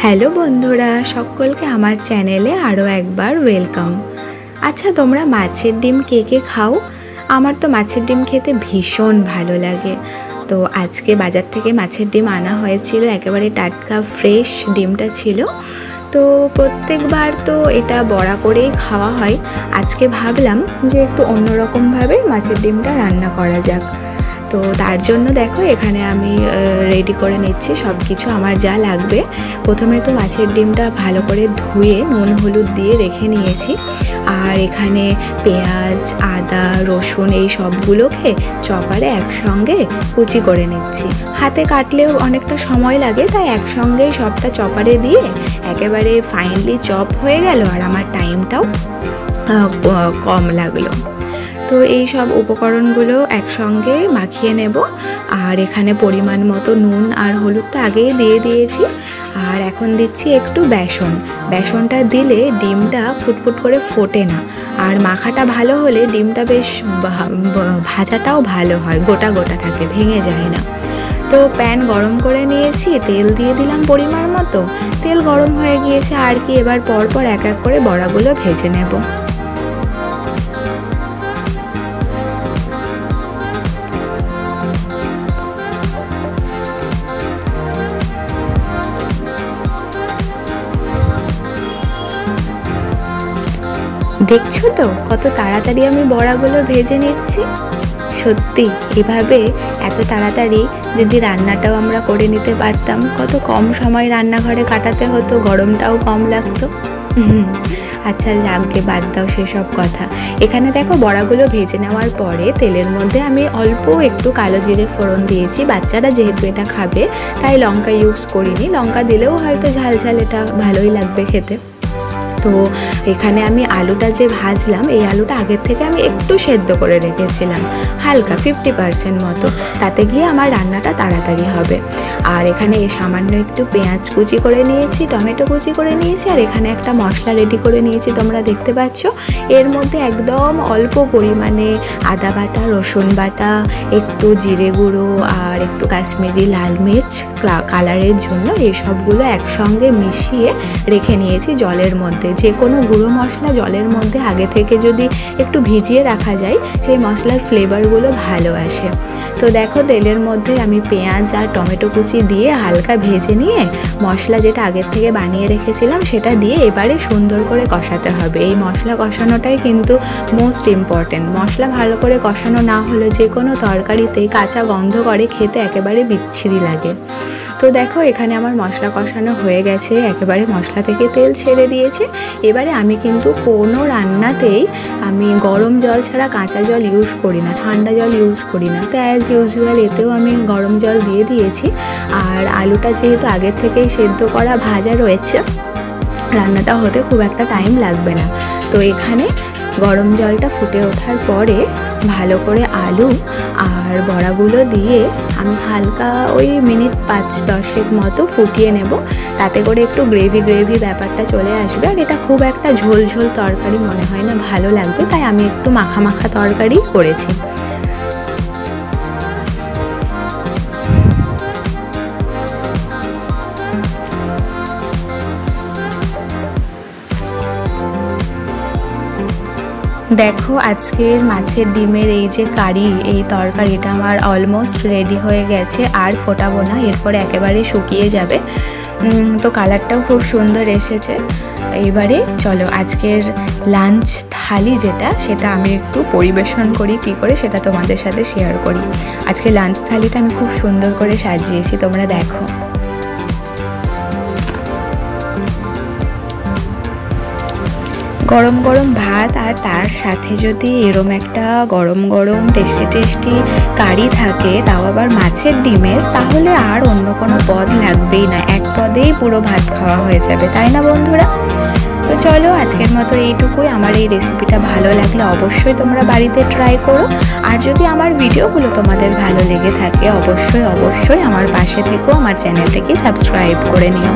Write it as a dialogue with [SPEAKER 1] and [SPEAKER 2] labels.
[SPEAKER 1] Hello বন্ধুরা, সকলকে আমার চ্যানেলে আরও একবার ওয়েলকাম। আচ্ছা, তোমরা মাছের ডিম কে কে খাও? আমার তো মাছের ডিম খেতে ভীষণ ভালো লাগে। তো আজকে বাজার থেকে মাছের ডিম আনা হয়েছিল, একেবারে টাটকা ফ্রেশ ডিমটা ছিল। তো প্রত্যেকবার তো এটা বড়া করেই খাওয়া হয়। আজকে ভাবলাম যে একটু অন্যরকমভাবে মাছের ডিমটা রান্না করা যাক। তো তার জন্য দেখো এখানে আমি রেডি করে নিচ্ছি সব কিছু আমার যা লাগবে। প্রথমে তো মাছের ডিমটা ভালো করে ধুয়ে নুন হলুদ দিয়ে রেখে নিয়েছি। আর এখানে পেঁয়াজ, আদা, রসুন এই সবগুলোকে চপারে একসঙ্গে কুচি করে নিচ্ছি। হাতে কাটলেও অনেকটা সময় লাগে, তাই একসঙ্গেই সবটা চপারে দিয়ে একেবারে ফাইনলি চপ হয়ে গেল আর আমার টাইমটাও কম লাগলো। তো এই সব উপকরণগুলো একসঙ্গে মাখিয়ে নেব। আর এখানে পরিমাণ মতো নুন আর হলুদ তো আগেই দিয়ে দিয়েছি। আর এখন দিচ্ছি একটু বেসনটা দিলে ডিমটা ফুটফুট করে ফোটে না। আর মাখাটা ভালো হলে ডিমটা বেশ ভাজাটাও ভালো হয়, গোটা গোটা থাকে, ভেঙে যায় না। তো প্যান গরম করে নিয়েছি, তেল দিয়ে দিলাম পরিমাণ মতো। তেল গরম হয়ে গিয়েছে আর কি, এবার পরপর এক এক করে বড়াগুলো ভেজে নেব। দেখছো তো কত তাড়াতাড়ি আমি বড়াগুলো ভেজে নিচ্ছি। সত্যি এভাবে এত তাড়াতাড়ি যদি রান্নাটাও আমরা করে নিতে পারতাম, কত কম সময় রান্নাঘরে কাটাতে হতো, গরমটাও কম লাগতো। আচ্ছা যাকে বাদ দাও সেসব কথা। এখানে দেখো বড়াগুলো ভেজে নেওয়ার পরে তেলের মধ্যে আমি অল্প একটু কালো জিরে ফোড়ন দিয়েছি। বাচ্চারা যেহেতু এটা খাবে তাই লঙ্কা ইউজ করিনি, লঙ্কা দিলেও হয়তো ঝাল ঝাল এটা ভালোই লাগবে খেতে। তো এখানে আমি আলুটা যে ভাজলাম, এই আলুটা আগের থেকে আমি একটু সেদ্ধ করে রেখেছিলাম, হালকা 50% মতো, তাতে গিয়ে আমার রান্নাটা তাড়াতাড়ি হবে। আর এখানে সামান্য একটু পেঁয়াজ কুচি করে নিয়েছি, টমেটো কুচি করে নিয়েছি, আর এখানে একটা মশলা রেডি করে নিয়েছি, তোমরা দেখতে পাচ্ছ। এর মধ্যে একদম অল্প পরিমাণে আদা বাটা, রসুন বাটা, একটু জিরে গুঁড়ো আর একটু কাশ্মীরি লাল মির্চ কালারের জন্য, এই সবগুলো একসঙ্গে মিশিয়ে রেখে নিয়েছি জলের মধ্যে। যে কোনো গুঁড়ো মশলা জলের মধ্যে আগে থেকে যদি একটু ভিজিয়ে রাখা যায়, সেই মশলার ফ্লেভারগুলো ভালো আসে। তো দেখো তেলের মধ্যে আমি পেঁয়াজ আর টমেটো কুচি দিয়ে হালকা ভেজে নিয়ে মশলা যেটা আগের থেকে বানিয়ে রেখেছিলাম সেটা দিয়ে এবারে সুন্দর করে কষাতে হবে। এই মশলা কষানোটাই কিন্তু মোস্ট ইম্পর্টেন্ট। মশলা ভালো করে কষানো না হলে যে কোনো তরকারিতেই কাঁচা গন্ধ করে, খেতে একেবারে বিচ্ছিরি লাগে। তো দেখো এখানে আমার মশলা কষানো হয়ে গেছে, একেবারে মশলা থেকে তেল ছেড়ে দিয়েছে। এবারে আমি কিন্তু কোনো রান্নাতেই আমি গরম জল ছাড়া কাঁচা জল ইউজ করি না, ঠান্ডা জল ইউজ করি না। তো অ্যাজ ইউজুয়াল এতেও আমি গরম জল দিয়ে দিয়েছি। আর আলুটা যেহেতু আগের থেকেই সেদ্ধ করা ভাজা রয়েছে, রান্নাটা হতে খুব একটা টাইম লাগবে না। তো এখানে গরম জলটা ফুটে ওঠার পরে ভালো করে আলু আর বড়াগুলো দিয়ে আমি হালকা ওই মিনিট 5-10 মতো ফুটিয়ে নেব। তাতে করে একটু গ্রেভি ব্যাপারটা চলে আসবে। আর এটা খুব একটা ঝোল ঝোল তরকারি মনে হয় না, ভালো লাগবে, তাই আমি একটু মাখা মাখা তরকারি করেছি। দেখো আজকের মাছের ডিমের এই যে কারি, এই তরকারিটা আমার অলমোস্ট রেডি হয়ে গেছে। আর ফোটাবো না, এরপরে একেবারে শুকিয়ে যাবে। তো কালারটাও খুব সুন্দর এসেছে। এবারে চলো আজকের লাঞ্চ থালি যেটা, সেটা আমি একটু পরিবেশন করি কী করে সেটা তোমাদের সাথে শেয়ার করি। আজকে লাঞ্চ থালিটা আমি খুব সুন্দর করে সাজিয়েছি, তোমরা দেখো। গরম গরম ভাত আর তার সাথে যদি এরম একটা গরম গরম টেস্টি কারি থাকে, তাও আবার মাছের ডিমের, তাহলে আর অন্য কোনো পদ লাগবেই না, এক পদেই পুরো ভাত খাওয়া হয়ে যাবে, তাই না বন্ধুরা? তো চলো আজকের মতো এইটুকুই। আমার এই রেসিপিটা ভালো লাগলে অবশ্যই তোমরা বাড়িতে ট্রাই করো। আর যদি আমার ভিডিওগুলো তোমাদের ভালো লেগে থাকে, অবশ্যই আমার পাশে থেকো, আমার চ্যানেলটাকে সাবস্ক্রাইব করে নিও।